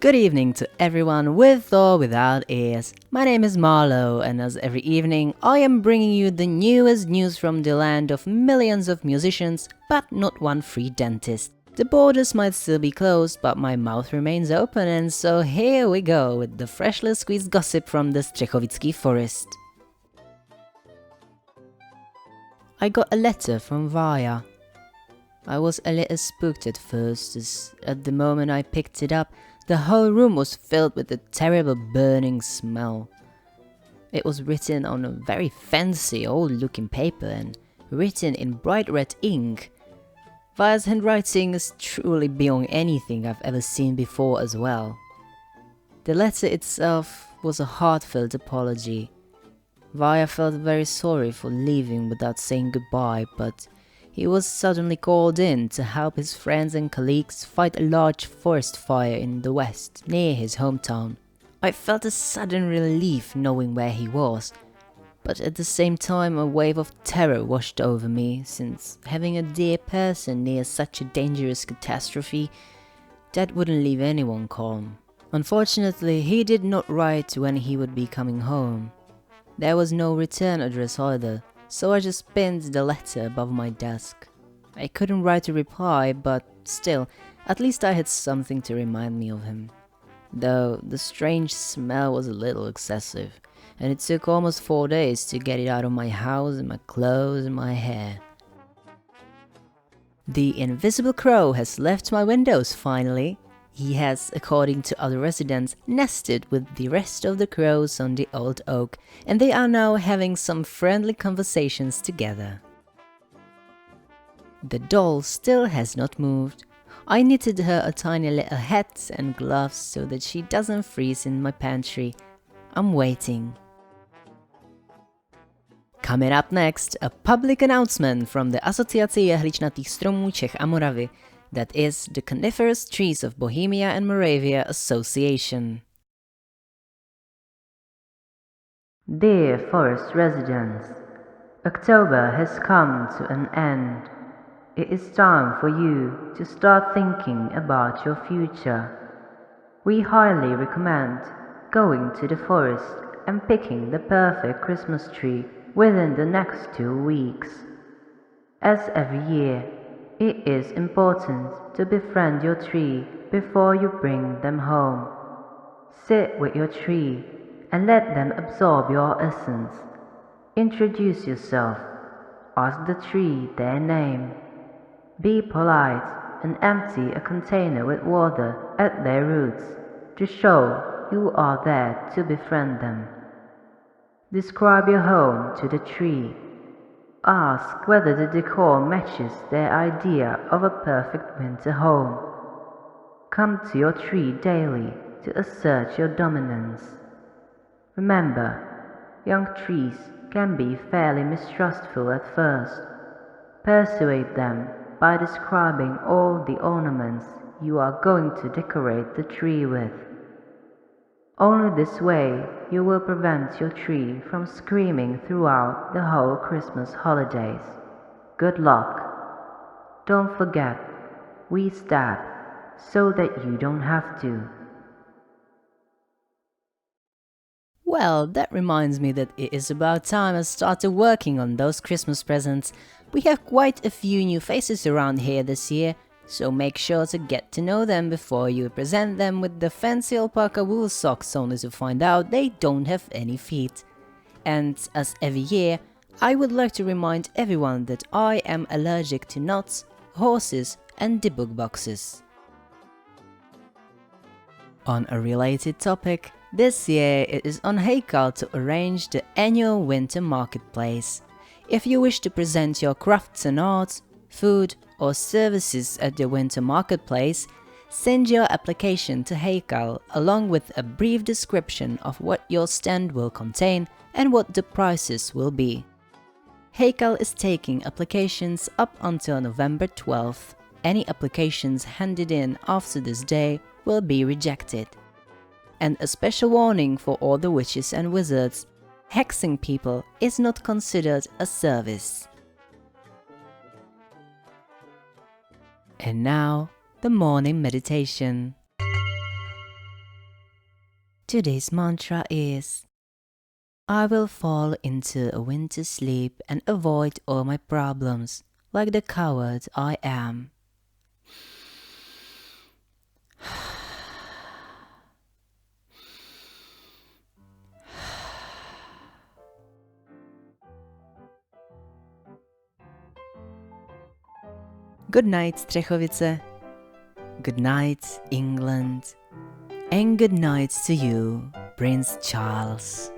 Good evening to everyone with or without ears. My name is Marlo, and as every evening, I am bringing you the newest news from the land of millions of musicians, but not one free dentist. The borders might still be closed, but my mouth remains open, and so here we go with the freshly squeezed gossip from the Střechovicki forest. I got a letter from Vaya. I was a little spooked at first, as at the moment I picked it up, the whole room was filled with a terrible burning smell. It was written on a very fancy old-looking paper and written in bright red ink. Vaya's handwriting is truly beyond anything I've ever seen before as well. The letter itself was a heartfelt apology. Vaya felt very sorry for leaving without saying goodbye, but he was suddenly called in to help his friends and colleagues fight a large forest fire in the west, near his hometown. I felt a sudden relief knowing where he was, but at the same time a wave of terror washed over me, since having a dear person near such a dangerous catastrophe, that wouldn't leave anyone calm. Unfortunately, he did not write when he would be coming home. There was no return address either, so I just pinned the letter above my desk. I couldn't write a reply, but still, at least I had something to remind me of him. Though the strange smell was a little excessive, and it took almost 4 days to get it out of my house and my clothes and my hair. The invisible crow has left my windows finally. He has, according to other residents, nested with the rest of the crows on the old oak, and they are now having some friendly conversations together. The doll still has not moved. I knitted her a tiny little hat and gloves so that she doesn't freeze in my pantry. I'm waiting. Coming up next, a public announcement from the Asociace jehličnatých stromů Čech a Moravy, that is the Coniferous Trees of Bohemia and Moravia Association. Dear forest residents, October has come to an end. It is time for you to start thinking about your future. We highly recommend going to the forest and picking the perfect Christmas tree within the next 2 weeks. As every year, it is important to befriend your tree before you bring them home. Sit with your tree and let them absorb your essence. Introduce yourself. Ask the tree their name. Be polite and empty a container with water at their roots to show you are there to befriend them. Describe your home to the tree. Ask whether the decor matches their idea of a perfect winter home. Come to your tree daily to assert your dominance. Remember, young trees can be fairly mistrustful at first. Persuade them by describing all the ornaments you are going to decorate the tree with. Only this way you will prevent your tree from screaming throughout the whole Christmas holidays. Good luck. Don't forget, we stab so that you don't have to. Well, that reminds me that it is about time I started working on those Christmas presents. We have quite a few new faces around here this year, so make sure to get to know them before you present them with the fancy alpaca wool socks, only to find out they don't have any feet. And as every year, I would like to remind everyone that I am allergic to nuts, horses and debug boxes. On a related topic, this year it is on Heikal to arrange the annual winter marketplace. If you wish to present your crafts and arts, food or services at the winter marketplace, send your application to Heikal along with a brief description of what your stand will contain and what the prices will be. Heikal is taking applications up until November 12th. Any applications handed in after this day will be rejected. And a special warning for all the witches and wizards: hexing people is not considered a service. And now, the morning meditation. Today's mantra is, I will fall into a winter sleep and avoid all my problems like the coward I am. Good night, Střechovice. Good night, England. And good night to you, Prince Charles.